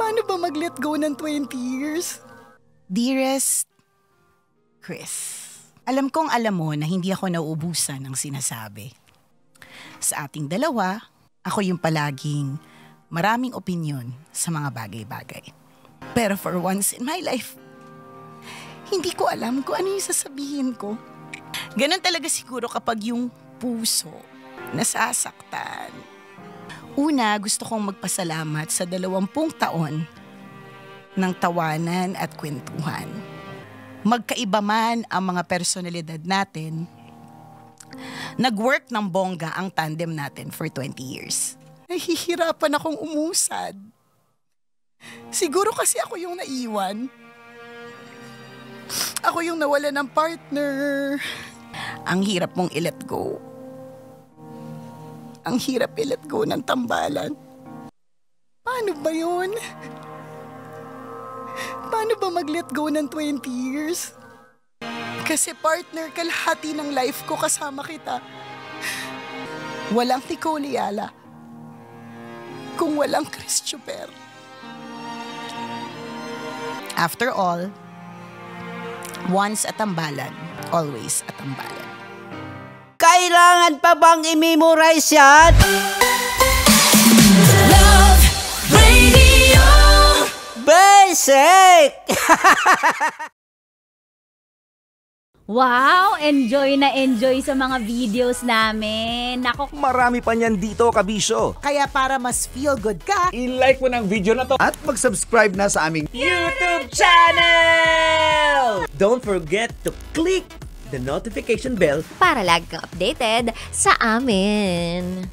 Paano ba mag-let go ng 20 years? Dearest Chris, alam kong alam mo na hindi ako nauubusan ng sinasabi. Sa ating dalawa, ako yung palaging maraming opinyon sa mga bagay-bagay. Pero for once in my life, hindi ko alam kung ano yung sasabihin ko. Ganon talaga siguro kapag yung puso nasasaktan. Una, gusto kong magpasalamat sa 20 taon ng tawanan at kwentuhan. Magkaiba man ang mga personalidad natin, nag-work ng bongga ang tandem natin for 20 years. Nahihirapan akong umusad. Siguro kasi ako yung naiwan. Ako yung nawala ng partner. Ang hirap mong i-let go. Ang hirap i-let go ng tambalan. Paano ba yun? Paano ba mag-let go ng 20 years? Kasi partner, kalahati ng life ko kasama kita. Walang Nicole Ayala kung walang Chris Chuper. After all, once at tambalan, always at tambalan. Kailangan pa bang i-memorize yan? Love Radio Basic! Wow! Enjoy na enjoy sa mga videos namin. Nako, Marami pa niyan dito, kabisyo. Kaya para mas feel good ka, I-like mo ng video na to At mag-subscribe na sa aming YouTube channel! Don't forget to click the notification bell para lagi kang updated sa amin.